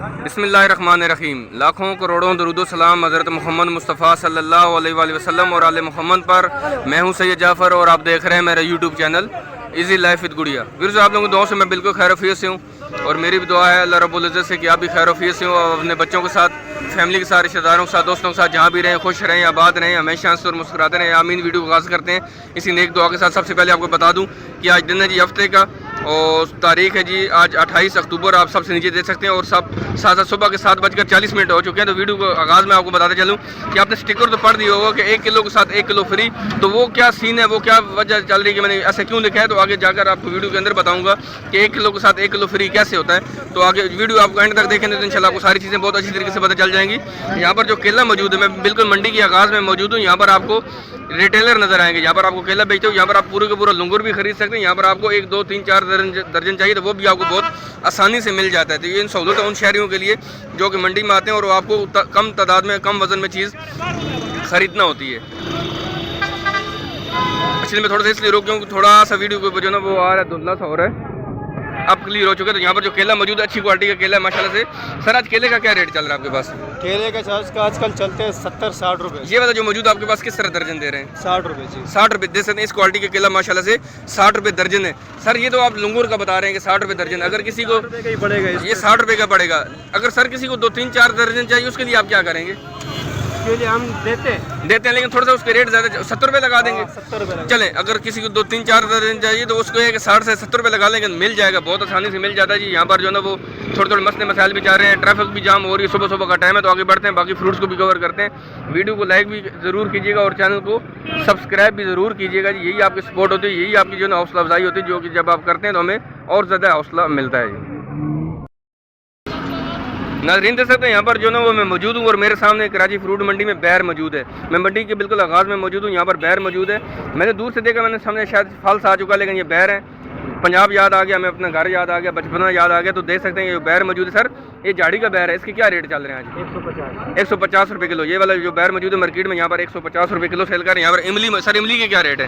बिस्मिल्लाहिर्रहमानिर्रहीम। लाखों करोड़ों दरूद सलाम हज़रत मोहम्मद मुस्तफ़ा सल्लल्लाहु अलैहि वसल्लम और आले मोहम्मद पर। मैं हूं सैयद जाफ़र और आप देख रहे हैं मेरा YouTube channel easy life with गुड़िया। वीर आप लोगों की दुआओं से मैं बिल्कुल खैर-ओ-आफ़ियत से हूँ और मेरी भी दुआ है अल्लाह रब्बुल इज़्ज़त से कि आप भी खैर-ओ-आफ़ियत से हो और अपने बच्चों के साथ, फैमिली के साथ, रिश्तेदारों के साथ, दोस्तों के साथ जहाँ भी रहें, खुश रहें, आबाद रहें, हमेशा हंसते और मुस्कुराते रहें। आमीन। वीडियो को आगाज़ करते हैं इसी नेक दुआ के साथ। सबसे पहले आपको बता दूँ कि आज दिन है जी हफ्ते का और तारीख है जी आज 28 अक्टूबर। आप सबसे नीचे देख सकते हैं और सब साथ सुबह के 7:40 हो चुके हैं। तो वीडियो को आगाज़ में आपको बताते चलूँ कि आपने स्टिकर तो पढ़ दिया होगा कि 1 किलो के साथ 1 किलो फ्री। तो वो क्या सीन है, वो क्या वजह चल रही है कि मैंने ऐसे क्यों लिखा है, तो आगे जाकर आपको वीडियो के अंदर बताऊँगा कि 1 किलो के साथ 1 किलो फ्री कैसे होता है। तो आगे वीडियो आपको एंड तक देखेंगे तो इंशाल्लाह आपको सारी चीज़ें बहुत अच्छी तरीके से पता चल जाएंगी। यहाँ पर जो केला मौजूद है, मैं बिल्कुल मंडी के आगाज़ में मौजूद हूँ। यहाँ पर आपको रिटेलर नजर आएंगे, यहाँ पर आपको केला बेचते हो। यहाँ पर आप पूरे का पूरा लंगूर भी खरीद सकते हैं। यहाँ पर आपको 1, 2, 3, 4 दर्जन चाहिए तो वो भी आपको बहुत आसानी से मिल जाता है। तो ये इन सहूलत है उन शहरियों के लिए जो कि मंडी में आते हैं और आपको कम तादाद में, कम वजन में चीज़ खरीदना होती है। एक्चुअली मैं थोड़ा सा इसलिए रोक क्योंकि थोड़ा सा वीडियो को जो ना वो आ रहा है, धुंधला सा हो रहा है। अब क्लियर हो चुके हैं। तो यहाँ पर जो केला मौजूद है, अच्छी क्वालिटी का केला है माशाल्लाह से। सर आज केले का क्या रेट चल रहा है आपके पास? केले का चार्ज का आजकल चलते हैं 70-60 रुपये। ये वाला जो मौजूद है आपके पास किस तरह दर्जन दे रहे हैं? 60 रुपये जी। 60 रुपये दे सकते हैं। इस क्वालिटी के केला माशाल्लाह से 60 रुपये दर्जन है। सर ये तो आप लंगूर का बता रहे हैं कि 60 रुपये दर्जन। अगर किसी को पड़ेगा ये 60 रुपये का पड़ेगा। अगर सर किसी को 2, 3, 4 दर्जन चाहिए उसके लिए आप क्या करेंगे? के लिए हम देते हैं लेकिन थोड़ा सा उसके रेट ज़्यादा 70 रुपये लगा देंगे। 70 रुपये चलें, अगर किसी को 2, 3, 4 दर्जन चाहिए तो उसको ये कि 60 से 70 रुपये लगा लेंगे, मिल जाएगा, बहुत आसानी से मिल जाता है जी। यहाँ पर जो ना वो थोड़े मसले मसाइल भी जा रहे हैं, ट्रैफिक भी जाम हो रही है, सुबह सुबह का टाइम है। तो आगे बढ़ते हैं, बाकी फ्रूट्स को भी कवर करते हैं। वीडियो को लाइक भी ज़रूर कीजिएगा और चैनल को सब्सक्राइब भी ज़रूर कीजिएगा जी। यही आपकी सपोर्ट होती है, यही आपकी जो ना हौसला अफजाई होती है, जो कि जब आप करते हैं तो हमें और ज़्यादा हौसला मिलता है जी। नाज़रीन देख सकते हैं यहाँ पर जो ना वो मैं मौजूद हूँ और मेरे सामने कराची फ्रूट मंडी में बैर मौजूद है। मैं मंडी के बिल्कुल आगाज़ में मौजूद हूँ। यहाँ पर बैर मौजूद है। मैंने दूर से देखा, मैंने सामने शायद फल सा आ चुका, लेकिन ये बैर है। पंजाब याद आ गया, मैं अपना घर याद आ गया, बचपना याद आ गया। तो देख सकते हैं ये बैर मौजूद है। सर ये झाड़ी का बैर है, इसके क्या रेट चल रहे हैं आज? 150 रुपये किलो। ये वाला जो बैर मौजूद है मार्केट में यहाँ पर 150 रुपये किलो सेल कर रहे हैं। यहाँ पर इमली, सर इमली के क्या रेट है?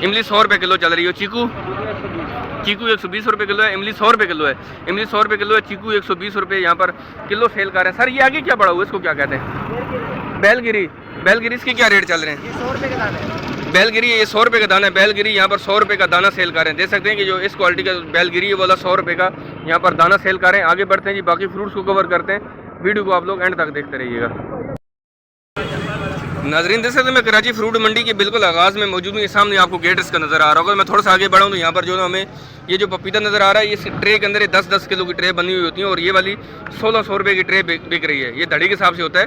इमली 100 रुपये किलो चल रही है। चीकू 120 रुपये किलो है। इमली 100 रुपये किलो है। इमली 100 रुपये किलो है। चीकू 120 रुपये यहाँ पर किलो सेल कर रहे हैं। सर ये आगे क्या पड़ा हुआ, इसको क्या कहते हैं? बैलगिरी। बैलगिरी इसके क्या रेट चल रहे हैं? 100 रुपये का दाना है। बैलगिरी ये 100 रुपये का दाना है। बैलगिरी यहाँ पर 100 रुपये का दाना सेल कर रहे हैं। देख सकते हैं कि जो इस क्वालिटी का बैलगिरी है वाला 100 रुपये का यहाँ पर दाना सेल कर रहे हैं। आगे बढ़ते हैं जी, बाकी फ्रूट्स को कवर करते हैं। वीडियो को आप लोग एंड तक देखते रहिएगा। नाज़रीन देख सकते हैं मैं कराची फ्रूट मंडी के बिल्कुल आगाज़ में मौजूद हूँ। ये सामने आपको गेट इसका नज़र आ रहा होगा। मैं थोड़ा सा आगे बढ़ाऊँ तो यहाँ पर जो ना हमें ये जो पपीता नज़र आ रहा है, ये ट्रे के अंदर 10-10 किलो की ट्रे बनी हुई होती है और ये वाली 1600 रुपये की ट्रे बिक रही है। ये धड़ी के हिसाब से होता है।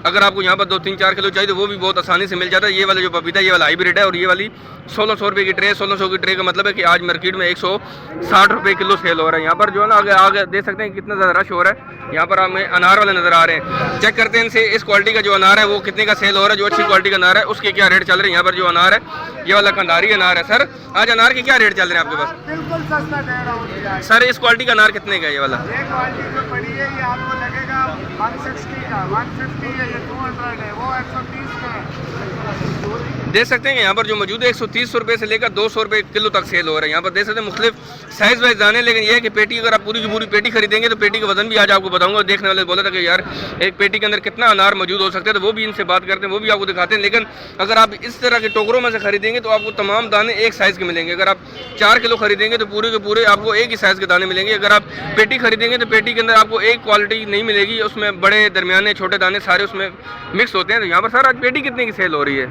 अगर आपको यहाँ पर 2, 3, 4 किलो चाहिए तो वो भी बहुत आसानी से मिल जाता है। ये वाला जो पपीता ये वाला हाइब्रिड है और ये वाली 1600 रुपये की ट्रे। 1600 की ट्रे का मतलब है कि आज मार्केट में 160 रुपये किलो सेल हो रहा है। यहाँ पर जो है ना आगे देख सकते हैं कितना ज़्यादा रश हो रहा है। यहाँ पर हमें अनार वाले नज़र आ रहे हैं। चेक करते हैं इनसे इस क्वालिटी का जो अनार है वो कितने का सेल हो रहा है। जो अच्छी क्वालिटी का अनार है उसके क्या रेट चल रहे हैं। यहाँ पर जो अनार है ये वाला कंधारी अनार है। सर आज अनार के क्या रेट चल रहे हैं आपके पास? बिल्कुल सस्ता दे रहा हूँ सर इस क्वालिटी का अनार कितने का है? ये वाला ये क्वालिटी जो पड़ी है ये आपको लगेगा 160 का, 150 है, ये 200 है, वो 130 का है। देख सकते हैं कि यहाँ पर जो मौजूद है 130 रुपये से लेकर 200 रुपये किलो तक सेल हो रहा है। यहाँ पर देख सकते हैं मुख्तलिफ साइज़ वाइज दाने। लेकिन ये है कि पेटी अगर आप पूरी की पूरी पेटी खरीदेंगे तो पेटी का वजन भी आज आपको बताऊंगा। देखने वाले बोला था कि यार एक पेटी के अंदर कितना अनार मौजूद हो सकता है, तो वो भी इनसे बात करते हैं, वो भी आपको दिखाते हैं। लेकिन अगर आप इस तरह के टोकरों में से खरीदेंगे तो आपको तमाम दाने एक साइज़ के मिलेंगे। अगर आप 4 किलो खरीदेंगे तो पूरे के पूरे आपको एक ही साइज़ के दाने मिलेंगे। अगर आप पेटी खरीदेंगे तो पेटी के अंदर आपको एक क्वालिटी नहीं मिलेगी, उसमें बड़े दरमियाने छोटे दाने सारे उसमें मिक्स होते हैं। तो यहाँ पर सर आज पेटी कितने की सेल हो रही है?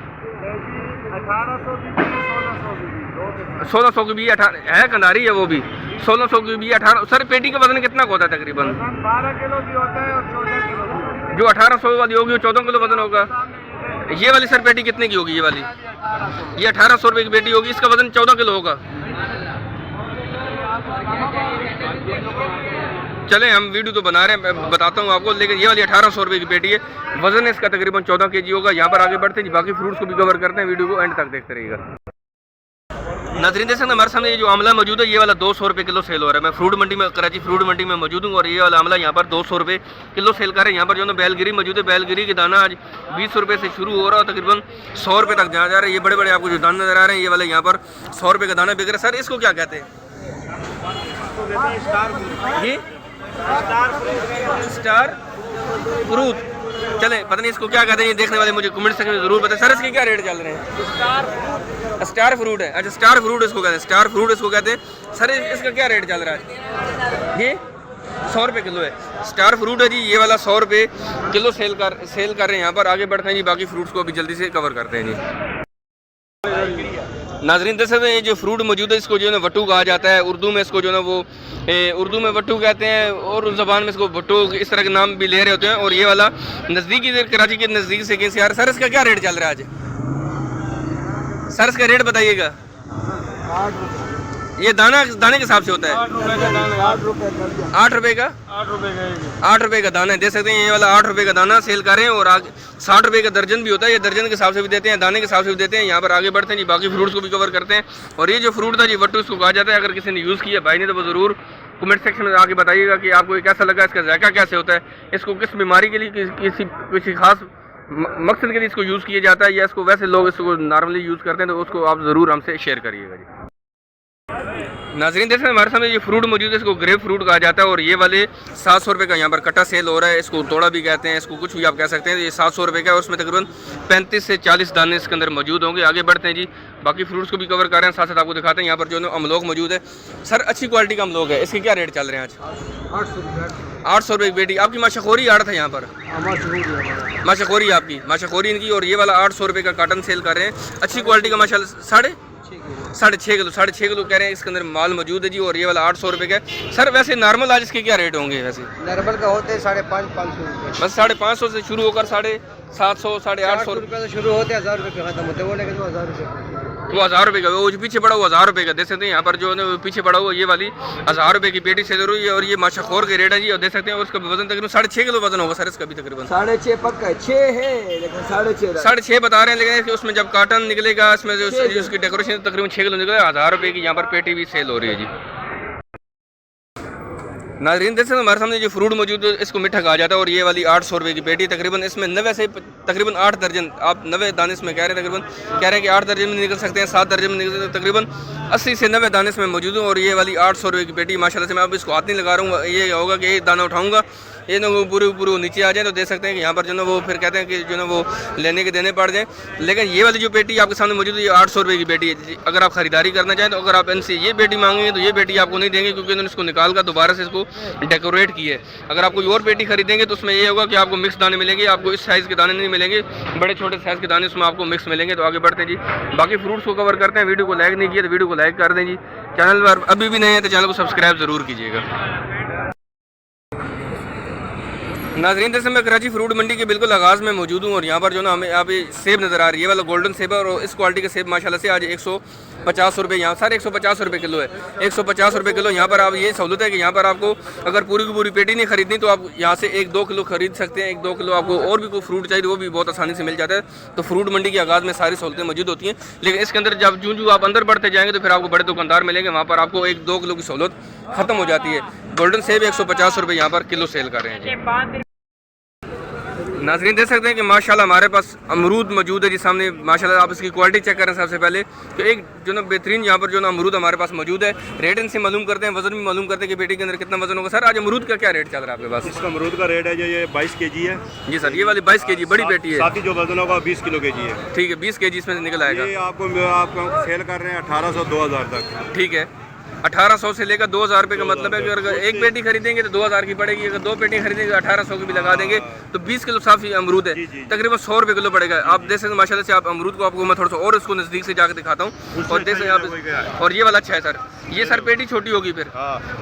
1600 की भी 18 है, कंधारी है वो भी 1600 की भी 18। सर पेटी का वजन कितना होता है तकरीबन? 12 किलो की होता है और 14 किलो। जो 1800 वाली होगी वो 14 किलो वजन होगा। ये वाली सर पेटी कितने की होगी? ये वाली ये 1800 रुपये की पेटी होगी, इसका वजन 14 किलो होगा। चलें हम वीडियो तो बना रहे हैं, मैं बताता हूँ आपको। लेकिन ये वाली 1800 रुपये की पेटी है, वजन इसका तकरीबन 14 kg होगा। यहाँ पर आगे बढ़ते हैं, बाकी फ्रूट्स को भी कवर करते हैं। वीडियो को एंड तक देखते रहिएगा। नाज़रीन देख सकते हैं हमारे सामने ये जो आमला मौजूद है, ये वाला 200 रुपये किलो सेल हो रहा है। मैं फ्रूट मंडी में, कराची फ्रूट मंडी में मौजूद हूँ और ये वाला आमला यहाँ पर 200 रुपये किलो सेल कर रहे हैं। यहाँ पर जो है बैलगिरी मौजूद है, बैलगिरी के दाना आज 20 रुपये से शुरू हो रहा है, तकरीबन 100 रुपये तक जा रहा है। ये बड़े बड़े आपको जो दाने नजर आ रहे हैं, ये वाले यहाँ पर 100 रुपये का दाना बिक रहा है। सर इसको क्या कहते हैं जी? स्टार फ्रूट, चले पता नहीं इसको क्या कहते हैं, ये देखने वाले मुझे कमेंट सेक्शन में जरूर बताएं। सर इसके क्या रेट चल रहे हैं? स्टार फ्रूट है, अच्छा स्टार फ्रूट इसको कहते हैं, स्टार फ्रूट इसको कहते हैं। सर इसका क्या रेट चल रहा है? ये 100 रुपये किलो है। स्टार फ्रूट है जी, ये वाला 100 रुपये किलो सेल कर रहे हैं यहाँ पर। आगे बढ़ते हैं जी, बाकी फ्रूट्स को अभी जल्दी से कवर करते हैं जी। नाजरीन देख सकते हैं ये जो फ्रूट मौजूद है इसको जो है ना वट्टू कहा जाता है। उर्दू में इसको जो है ना वो उर्दू में वट्टू कहते हैं और उस ज़बान में इसको भुट्टू इस तरह के नाम भी ले रहे होते हैं। और ये वाला नज़दीकी कराची के नज़दीक से कहीं से यार। सर इसका क्या रेट चल रहा है आज? सर इसका रेट बताइएगा। ये दाने के हिसाब से होता है 8 रुपये का दाना, 8 रुपये का 8 रुपये का दाना है। देख सकते हैं ये वाला 8 रुपये का दाना सेल कर रहे हैं। और आगे 60 रुपये का दर्जन भी होता है, ये दर्जन के हिसाब से भी देते हैं, दाने के हिसाब से भी देते हैं। यहाँ पर आगे बढ़ते हैं जी, बाकी फ्रूट्स को भी कवर करते हैं। और ये जो फ्रूट था जी वट्टू इसको कहा जाता है। अगर किसी ने यूज़ किया भाई ने तो वो ज़रूर कमेंट सेक्शन में आके बताइएगा कि आपको ये कैसा लगा, इसका जायका कैसे होता है, इसको किस बीमारी के लिए किसी खास मकसद के लिए इसको यूज़ किया जाता है, या इसको वैसे लोग इसको नॉर्मली यूज़ करते हैं, तो उसको आप ज़रूर हमसे शेयर करिएगा जी। नाज़रीन देखते हैं हमारे सामने ये फ्रूट मौजूद है, इसको ग्रेप फ्रूट कहा जाता है। और ये वाले 700 रुपये का यहाँ पर कट्टा सेल हो रहा है। इसको तोड़ा भी कहते हैं, इसको कुछ भी आप कह सकते हैं। ये 700 रुपये का है और उसमें तकरीबन 35 से 40 दाने इसके अंदर मौजूद होंगे। आगे बढ़ते हैं जी, बाकी फ्रूट्स को भी कवर कर रहे हैं, साथ साथ आपको दिखाते हैं। यहाँ पर जो है अमलोग मौजूद है। सर अच्छी क्वालिटी का अमलोग है, इसके क्या रेट चल रहे हैं आज? 800 रुपये की बेटी। आपकी माशाखोरी आड़ था यहाँ पर? माशाखोरी आपकी, माशाखोरी इनकी। और ये वाला 800 रुपये का काटन सेल कर रहे हैं, अच्छी क्वालिटी का माशाल्लाह। 6.5 किलो कह रहे हैं इसके अंदर माल मौजूद है जी। और ये वाला 800 रुपये का। सर वैसे नॉर्मल आज इसके क्या रेट होंगे? वैसे नॉर्मल का होते हैं 550 रुपये, बस 550 से शुरू होकर 750, 850 रुपये से शुरू होते हैं, 1000 रुपये खत्म होते हैं। वो लेकिन 1000 रुपये, वो 1000 रुपये का, वो जो पीछे पड़ा हुआ 1000 रुपये का। देख सकते हैं यहाँ पर जो है पीछे पड़ा हुआ ये वाली 1000 रुपये की पेटी सेल हो रही है। और ये माशाखोर के रेट है जी। और देख सकते हैं उसका वजन तकरीबन 6.5 किलो वजन होगा सर इसका भी तकरीबन। 6.5 पक्का है, 6 है लेकिन 6.5 बता रहे हैं। लेकिन उसमें जब काटन निकलेगा इसमें जो उसकी डेकोरेशन तकरीबन 6 किलो निकलेगा। 1000 रुपये की यहाँ पर पेटी भी सेल हो रही है जी। नाज़रीन देख सकते हैं हमारे सामने जो फ्रूट मौजूद है इसको मीठा कहा जाता है। और ये वाली 800 रुपये की पेटी तकरीबन इसमें 90 से तकरीबन 8 दर्जन, आप 90 दाने इसमें कह रहे हैं, तकरीबन कह रहे हैं कि 8 दर्जन में निकल सकते हैं, 7 दर्जन में निकल सकते हैं, तकरीबन 80 से 90 दाने इसमें मौजूद हैं। और ये वाली 800 रुपये की पेटी माशाल्लाह से मैं अब इसको हाथ नहीं लगा रहा हूँ। ये होगा कि एक दाना उठाऊँगा ये ना वो पूरे नीचे आ जाए तो देख सकते हैं कि यहाँ पर जो ना वो फिर कहते हैं कि जो ना वो लेने के देने पड़ जाए। लेकिन ये वाली जो पेटी आपके सामने मौजूद है ये 800 रुपये की पेटी है। अगर आप खरीदारी करना चाहें तो अगर आप इनसे ये पेटी मांगेंगे तो ये पेटी आपको नहीं देंगे, क्योंकि उन्होंने इसको निकाल कर दोबारा से इसको डेकोरेट की है। अगर आप कोई और पेटी खरीदेंगे तो उसमें ये होगा कि आपको मिक्स दाने मिलेंगे, आपको इस साइज़ के दाने नहीं मिलेंगे, बड़े छोटे साइज़ के दाने उसमें आपको मिक्स मिलेंगे। तो आगे बढ़ते हैं जी, बाकी फ्रूट्स को कवर करते हैं। वीडियो को लाइक नहीं किया तो वीडियो को लाइक कर दें जी। चैनल पर अभी भी नहीं है तो चैनल को सब्सक्राइब ज़रूर कीजिएगा। नाज़रीन जैसे मैं कराची फ्रूट मंडी के बिल्कुल आगाज़ में मौजूद हूँ। और यहाँ पर जो ना हमें यहाँ पे सेब नज़र आ रही है, वाला गोल्डन सेब है। और इस क्वालिटी के सेब माशाल्लाह से आज 150 रुपये, यहाँ सारे 150 रुपये किलो है। 150 रुपये किलो। यहाँ पर आप ये सहूलत है कि यहाँ पर आपको अगर पूरी की पूरी पेटी नहीं खरीदनी तो आप यहाँ से 1-2 किलो खरीद सकते हैं। 1-2 किलो आपको और भी कोई फ्रूट चाहिए वो भी बहुत आसानी से मिल जाता है। तो फ्रूट मंडी के आगाज़ में सारी सहूलतें मौजूद होती हैं। लेकिन इसके अंदर जब जो आप अंदर बढ़ते जाएंगे तो फिर आपको बड़े दुकानदार मिलेंगे, वहाँ पर आपको 1-2 किलो की सहूलत ख़त्म हो जाती है। गोल्डन सेब 150 रुपये यहाँ पर किलो सेल कर रहे हैं जी। नाज़रीन देख सकते हैं कि माशाल्लाह हमारे पास अमरूद मौजूद है जी सामने। माशाल्लाह आप इसकी क्वालिटी चेक करें सबसे पहले तो एक जो ना बेहतरीन यहाँ पर जो ना अमरूद हमारे पास मौजूद है। रेट इनसे मालूम करते हैं, वजन भी मालूम करते हैं कि पेटी के अंदर कितना वजन होगा। सर आज अमरूद का क्या रेट चल रहा है आपके पास? इसका अमरूद का रेट है जो ये 22 kg है जी सर। ये वाली 22 kg बड़ी पेटी है, साथ ही जो वजन होगा 20 किलो kg है। ठीक है 20 kg इसमें से निकल आएगा। ये आपको सेल कर रहे हैं 1800-2000 तक। ठीक है 1800 से लेकर 2000 रुपये का मतलब है कि अगर एक पेटी खरीदेंगे तो 2000 की पड़ेगी, अगर 2 पेटी खरीदेंगे तो 1800 की भी लगा देंगे तो 20 किलो साफ़ी अमरूद है, तकरीबन 100 रुपये किलो पड़ेगा। आप देख सकते हैं माशाल्लाह से। आप अमरूद को आपको मैं थोड़ा सा और इसको नज़दीक से जाकर दिखाता हूँ और देख सकते हैं आप। और ये वाला अच्छा है सर, ये सर पेटी छोटी होगी फिर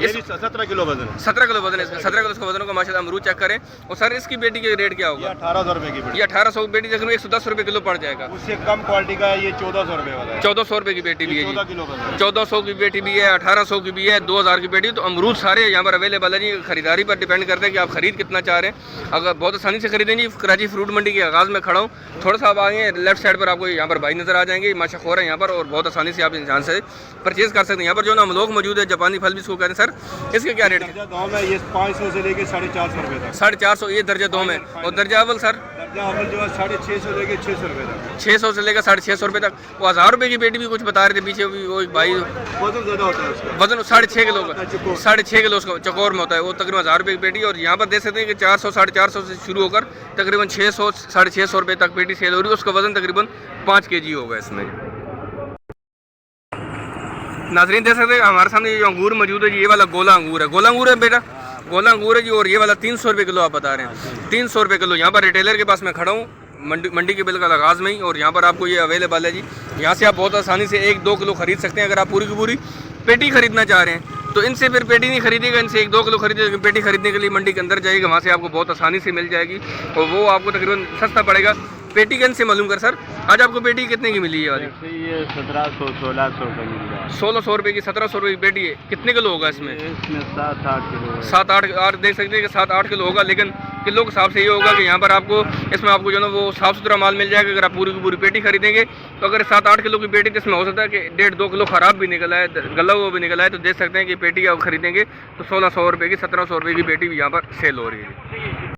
ये 17 किलो वजन है। 17 किलो वजन है इसका, 17 किलो इसका वजन होगा माशाल्लाह। अमरूद चेक करें। और सर इसकी पेटी का रेट क्या होगा? 1800 रुपये की पेटी। ये 1800 की पेटी तकरीबन 110 रुपये किलो पड़ जाएगा। उससे कम क्वालिटी का है ये 1400 रुपये वाला है। 1400 रुपये की पेटी भी है जी। 14 किलो का 1400 की पेटी भी है, 1800 की भी है, 2000 की पेटी। तो अमरूद सारे यहाँ पर अवेलेबल है जी। खरीदारी पर डिपेंड करता है कि आप खरीद कितना चाह रहे हैं। अगर बहुत आसानी से खरीदें जी। कराची फ्रूट मंडी के आगाज़ में खड़ा हूँ, थोड़ा सा आप आगे लेफ्ट साइड पर आपको यहाँ पर भाई नज़र आ जाएंगे, माशाखोर है यहाँ पर। और बहुत आसानी से आप इंसान से परचेज़ कर सकते हैं। यहाँ पर जो जो ना अमलोक मौजूद है, जापानी फल भी इसको कहते हैं सर। इसके क्या रेट है? दर्जा दो में ये 500 से लेके 450 रुपए तक। 450 ये दर्जा 2 में, और दर्जा अव्वल सर दर्जा अव्वल जो है 650 से लेके 600 रुपए तक। 600 से लेकर 650 रुपए तक। वो 1000 रुपए की पेटी भी कुछ बता रहे थे पीछे भी, वो एक भाई वजन ज्यादा होता है उसका। वजन 6.5 किलो का, 6.5 किलो उसका चकोर में होता है, वो तकरीबन 1000 रुपए की पेटी। और यहाँ पर देख सकते हैं कि 400 450 से शुरू होकर तकरीबन 600 650 रुपए तक पेटी सेल हो रही है। उसका वजन तकरीबन 5 kg होगा इसमें। नाजरीन देख सकते हैं हमारे सामने ये जो अंगूर मौजूद है, ये वाला गोला अंगूर है। गोला अंगूर है बेटा, गोला अंगूर है जी। और ये वाला 300 रुपये किलो आप बता रहे हैं, 300 रुपये किलो। यहाँ पर रिटेलर के पास मैं खड़ा हूँ मंडी के बिल्कुल आगाज़ में ही, और यहाँ पर आपको ये अवेलेबल है जी। यहाँ से आप बहुत आसानी से 1-2 किलो खरीद सकते हैं। अगर आप पूरी की पूरी पेटी खरीदना चाह रहे हैं तो इनसे फिर पेटी नहीं खरीदेगा, इनसे 1-2 किलो खरीदेगा। लेकिन पेटी खरीदने के लिए मंडी के अंदर जाएगा, वहाँ से आपको बहुत आसानी से मिल जाएगी और वो आपको तकरीबन सस्ता पड़ेगा। पेटी के से मालूम कर सर, आज आपको पेटी कितने की मिली है वाली? ये 1700-1600 का मिल रहा है। 1600 रुपये की 1700 रुपये की पेटी है। कितने किलो होगा इसमें? इसमें 7-8 किलो। 7-8 देख सकते हैं कि 7-8 किलो होगा। लेकिन किलो के हिसाब से ये होगा कि यहाँ पर आपको इसमें आपको जो ना वो साफ़ सुथरा माल मिल जाएगा। अगर आप पूरी की पूरी पेटी खरीदेंगे तो अगर 7-8 किलो की पेटी, तो इसमें हो सकता है कि 1.5-2 किलो ख़राब भी निकला है, गला हुआ भी निकला है। तो देख सकते हैं कि पेटी आप खरीदेंगे तो 1600 रुपये की 1700 रुपये की पेटी भी यहाँ पर सेल हो रही है।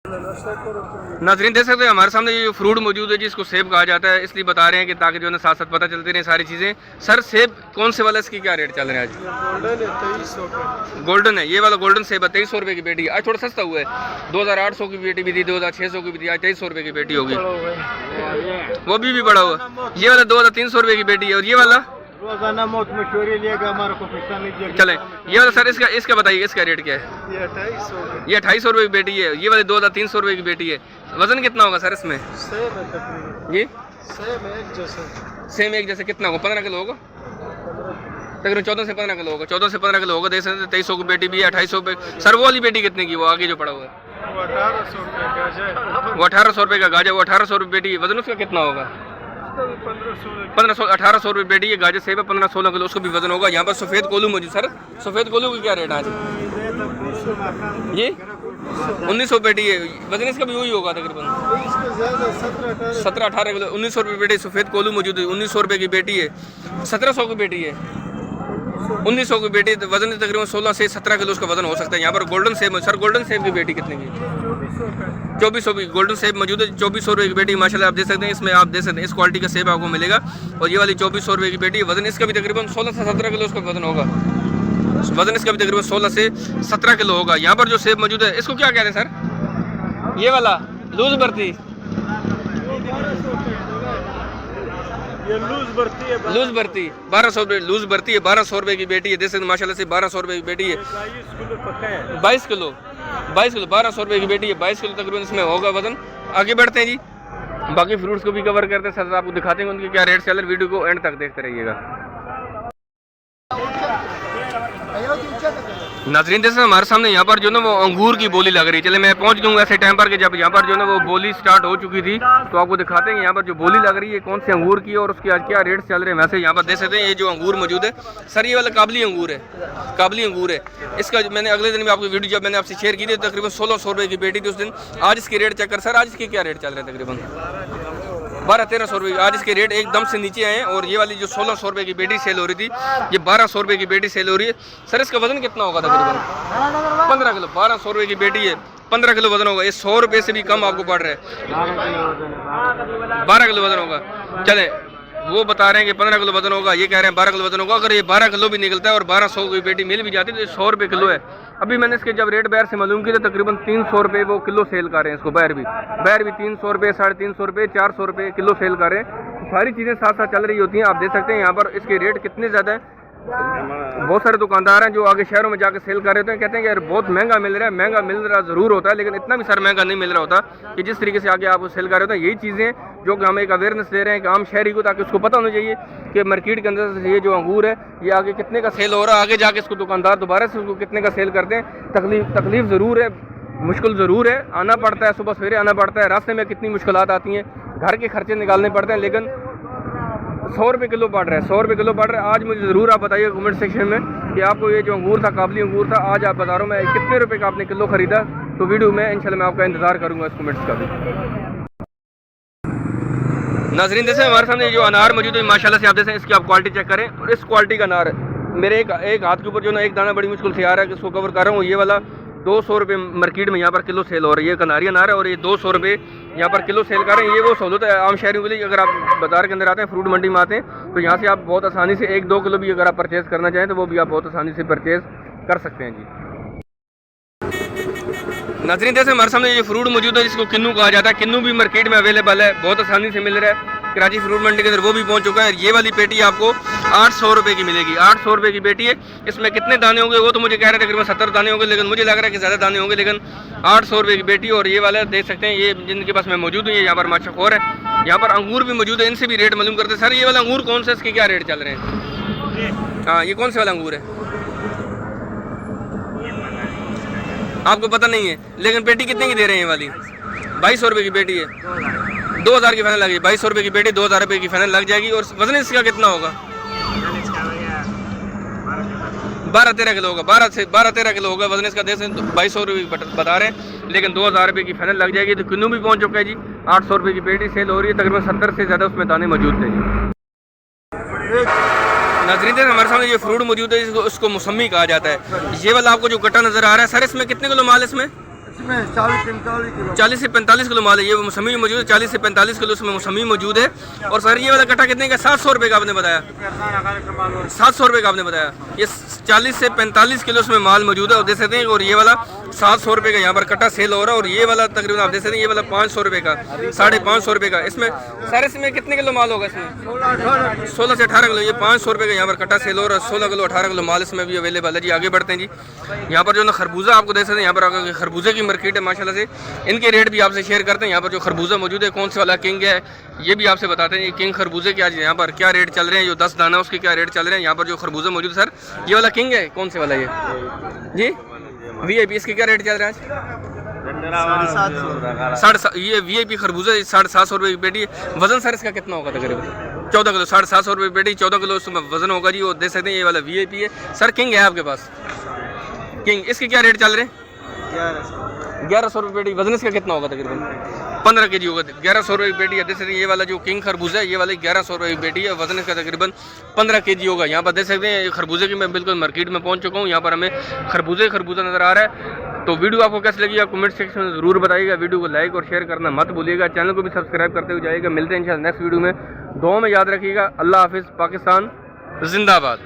नाज़रीन देख सकते हैं हमारे सामने ये जो फ्रूट मौजूद है जिसको सेब कहा जाता है, इसलिए बता रहे हैं कि ताकि जो है ना साथ साथ पता चलती रहे सारी चीज़ें। सर सेब कौन से वाला, इसकी क्या रेट चल रहा है आज? गोल्डन है 2300 का। गोल्डन है, ये वाला गोल्डन सेब है 2300 रुपये की पेटी। आज थोड़ा सस्ता हुआ है, 2800 की पेटी भी थी, 2600 की भी थी, आज 2300 रुपये की पेटी होगी। वो भी बड़ा हुआ। ये वाला 2300 रुपये की पेटी है। और ये वाला रोजाना मौत मशहूरी लेगा हमारे को पैसा नहीं दिया। चले ये वाला सर, इसका बताइए इसका रेट क्या है? ये 2800। ये 2800 रुपये की पेटी है। ये वाली 2300 रुपये की पेटी है। वजन कितना होगा सर इसमें? सेम है तकरीबन। ये सेम है एक जैसा। सेम एक जैसे कितना होगा? 15 किलो होगा तकरीबन, 14 से 15 किलो होगा, 14 से 15 किलो होगा। देख सकते 2300 की पेटी भी है, 2800 रुपये। सर वो वाली पेटी कितने की, वो आगे जो पड़ा हुआ है? वो 1800 का गाजा है। वो 1800 रुपये का गाजर, वो 1800 रुपये पेटी। वजन उसका कितना होगा? 1800 रुपये पेटी। ये गाजर सेब है 15-16 किलो, उसको भी वजन होगा। यहाँ पर सफ़ेद कोलू मौजूद। सर सफ़ेद कोलू की क्या रेट है आज? ये 1900 पेटी है। वजन इसका भी वही होगा तकरीबन 17-18 किलो। 1900 रुपये पेटी सफ़ेद कोलू मौजूद है। 1900 रुपये की पेटी है। 1700 की पेटी है, 1900 की पेटी। वजन तकरीबन 16 से 17 किलो उसका वजन हो सकता है। यहाँ पर गोल्डन सेब, सर गोल्डन सेब की पेटी कितने की? 2400 की गोल्डन सेब मौजूद है। 2400 रुपये की पेटी माशाल्लाह आप देख सकते हैं। इसमें आप देख सकते हैं इस क्वालिटी का सेब आपको मिलेगा। और ये वाली 2400 रुपये की पेटी, वजन इसका भी तकरीबन 16 से 17 किलो उसका वजन होगा। वजन इसका भी तकरीबन 16 से 17 किलो होगा। यहाँ पर जो सेब मौजूद है इसको क्या कहते हैं सर? ये वाला लूज बर्ती, ये लूज भरती है। लूज बर्ती 1200 रुपये लूज बर्ती है। 1200 रुपये की पेटी है। देख सकते माशाल्लाह से 1200 रुपये की पेटी है। 22 किलो 1200 रुपये की पेटी है। 22 किलो तकरीबन इसमें होगा वजन। आगे बढ़ते हैं जी, बाकी फ्रूट्स को भी कवर करते हैं, साथ आपको दिखाते हैं उनके क्या रेट चल रहे। वीडियो को एंड तक देखते रहिएगा। नाजरीन जैसे हमारे सामने यहाँ पर जो ना वो अंगूर की बोली लग रही है। चले मैं पहुँच दूँगा ऐसे टाइम पर कि जब यहाँ पर जो ना वो बोली स्टार्ट हो चुकी थी, तो आपको दिखाते हैं यहाँ पर जो बोली लग रही है कौन से अंगूर की है और उसके आज क्या रेट चल रहे हैं। वैसे यहाँ पर देख सकते हैं ये जो अंगूर मौजूद है सर, ये वाला काबली अंगूर है, काबली अंगूर है। इसका मैंने अगले दिन भी आपको वीडियो जब मैंने आपसे शेयर की थी तकरीबन 1600 रुपये की पेटी थी उस दिन। आज इसके रेट चेक कर सर, आज इसके क्या रेट चल रहे हैं? तकरीबन 1200-1300 रुपये। आज इसके रेट एकदम से नीचे आए हैं। और ये वाली जो 1600 रुपये की पेटी सेल हो रही थी, ये 1200 रुपये की पेटी सेल हो रही है। सर इसका वजन कितना होगा? तकरीबन 15 किलो। 1200 रुपये की पेटी है, 15 किलो वजन होगा। ये 100 रुपये से भी कम आपको पड़ रहा है। 12 किलो वजन होगा। चले वो बता रहे हैं कि 15 किलो वजन होगा, ये कह रहे हैं 12 किलो वजन होगा। अगर ये 12 किलो भी निकलता है और 1200 की पेटी मिल भी जाती है तो 100 रुपये किलो है। अभी मैंने इसके जब रेट बाहर से मालूम किया तो तकरीबन 300 रुपये वो किलो सेल कर रहे हैं इसको। बाहर भी 300 रुपये, 350 रुपये, 400 रुपये किलो सेल कर रहे हैं। तो सारी चीज़ें साथ साथ चल रही होती हैं। आप देख सकते हैं यहाँ पर इसके रेट कितने ज़्यादा हैं। बहुत सारे दुकानदार हैं जो आगे शहरों में जाकर सेल कर रहे होते हैं, कहते हैं कि यार बहुत महंगा मिल रहा है। महंगा मिल रहा ज़रूर होता है, लेकिन इतना भी सर महंगा नहीं मिल रहा होता कि जिस तरीके से आगे आप सेल कर रहे होते हैं। यही चीज़ें जो कि हम एक अवेयरनेस दे रहे हैं कि आम शहरी को, ताकि उसको पता होना चाहिए कि मार्केट के अंदर से ये जो अंगूर है ये आगे कितने का सेल हो रहा है। आगे जाके इसको दुकानदार दोबारा से उसको कितने का सेल करते हैं। तकलीफ ज़रूर है, मुश्किल ज़रूर है, आना पड़ता है, सुबह सवेरे आना पड़ता है। रास्ते में कितनी मुश्किलात आती हैं, घर के खर्चे निकालने पड़ते हैं, लेकिन 100 रुपये किलो पड़ रहा है, 100 रुपये किलो पड़ रहा है। आज मुझे ज़रूर आप बताइए कमेंट सेक्शन में कि आपको ये जो अंगूर था, काबली अंगूर था, आज आप बाज़ारों में कितने रुपए का आपने किलो ख़रीदा। तो वीडियो में इंशाल्लाह मैं आपका इंतज़ार करूँगा इस कमेंट्स का भी। नाज़रीन जैसे हमारे सामने जो अनार मौजूद है माशाल्लाह से आप जैसे इसकी आप क्वालिटी चेक करें। और इस क्वालिटी का अनार है, मेरे एक हाथ के ऊपर जो ना एक दाना बड़ी मुश्किल से आ रहा है कि इसको कवर कर रहा हूँ। ये वाला 200 रुपये मार्केट में यहाँ पर किलो सेल हो रही है, कनारिया नार है, और ये 200 रुपये यहाँ पर किलो सेल कर रहे हैं। ये वो सहूलत है आम शहरियों के लिए। अगर आप बाज़ार के अंदर आते हैं, फ्रूट मंडी में आते हैं, तो यहाँ से आप बहुत आसानी से 1-2 किलो भी अगर आप परचेज़ करना चाहें तो वो भी आप बहुत आसानी से परचेज़ कर सकते हैं जी। नाज़रीन, जैसे हमारे सामने ये फ्रूट मौजूद है जिसको किन्नू कहा जाता है। किन्नू भी मार्केट में अवेलेबल है, बहुत आसानी से मिल रहा है। कराची फ्रूट मंडी के अंदर वो भी पहुंच चुका है। ये वाली पेटी आपको 800 रुपये की मिलेगी। 800 रुपये की पेटी है। इसमें कितने दाने होंगे वो तो मुझे कह रहे थे तकरीबन 70 दाने होंगे, लेकिन मुझे लग रहा है कि ज़्यादा दाने होंगे। लेकिन 800 रुपये की पेटी। और ये वाला देख सकते हैं, ये जिनके पास मैं मौजूद हूँ, ये यहाँ पर माशाखोर है। यहाँ पर अंगूर भी मौजूद है, इनसे भी रेट मालूम करते हैं। सर, ये वाला अंगूर कौन सा, इसके क्या रेट चल रहे हैं? हाँ, ये कौन से वाला अंगूर है? आपको पता नहीं है, लेकिन पेटी कितने की दे रहे हैं? ये वाली 2200 रुपये की पेटी है। 2000 की फाइनल लगी। 2200 रुपये की पेटी 2000 रुपये की फाइनल लग जाएगी। और वजन इसका कितना होगा? 12-13 किलो होगा। 12-13 किलो होगा वजन इसका। देख 2200 रुपये बता रहे हैं, लेकिन 2000 रुपये की फाइनल लग जाएगी। तो किन्नू भी पहुंच चुका है जी। 800 रुपये की पेटी सेल हो रही है। तकरीबन 70 से ज़्यादा उसमें दाने मौजूद थे जी। नाज़रीन, हमारे सामने ये फ्रूट मौजूद है, उसको मौसमी कहा जाता है। ये वाला आपको जो कट्टा नज़र आ रहा है, सर इसमें कितने किलो माल है? इसमें 40 से 45 किलो माल है। ये मौसमी मौजूद है, 40 से 45 किलो इसमें मौसमी मौजूद है। और सर ये वाला कट्टा कितने का? 700 रुपये का आपने बताया। 700 रुपये का आपने बताया। ये 40 से 45 किलो इसमें माल मौजूद है, और देख सकते हैं। और ये वाला 700 रुपये का यहाँ पर कट्टा सेल हो रहा है। और ये वाला तकरीबन आप देख सकते हैं, ये वाला 500 रुपये का, 550 रुपये का। इसमें सर इसमें कितने किलो माल होगा? इसमें 16 से 18 किलो। ये 500 रुपये का यहाँ पर कट्टा सेल हो रहा है। 16 किलो 18 किलो माल इसमें भी अवेलेबल है जी। आगे बढ़ते हैं जी। यहाँ पर जो ना खरबूजा आपको देख सकते हैं, यहाँ पर खरबूजे की मार्केट है माशाल्लाह से। इनके रेट भी आपसे शेयर करते हैं। यहाँ पर जो खरबूजा मौजूद है, कौन से वाला किंग है, ये भी आपसे बताते हैं। ये किंग खरबूजे के आज यहाँ पर क्या रेट चल रहे हैं, जो 10 दाना उसके क्या रेट चल रहे हैं। यहाँ पर जो खरबूजा मौजूद है, सर ये वाला किंग है, कौन से वाला ये जी? VIP, इसके क्या रेट चल रहा है आज? ये VIP खरबूजा 750 रुपये की पेटी है। वजन सर इसका कितना होगा? तकरीबन 14 किलो। 750 रुपये की पेटी, 14 किलो उसमें वजन होगा जी। वो देख सकते हैं, ये वाला VIP है। सर किंग है आपके पास, किंग, इसके क्या रेट चल रहे हैं? 1100 रुपये पेटी। वजन इसका कितना होगा? तकरीबन 15 kg होगा। 1100 रुपये की पेटी है। देख सकते हैं, ये वाला जो किंग खरबूजा है, ये वाला 1100 रुपये की पेटी है। वजन इसका तकरीबन 15 kg होगा। यहाँ पर देख सकते हैं, खरबूजे की मैं बिल्कुल मार्केट में पहुँच चुका हूँ। यहाँ पर हमें खरबूजा नज़र आ रहा है। तो वीडियो आपको कैसे लगी आप कमेंट सेक्शन में ज़रूर बताइएगा। वीडियो को लाइक और शेयर करना मत भूलिएगा। चैनल को भी सब्सक्राइब करते हुए जाइएगा। मिलते हैं इंशाल्लाह नेक्स्ट वीडियो में। दुआ में याद रखिएगा। अल्लाह हाफिज़। पाकिस्तान जिंदाबाद।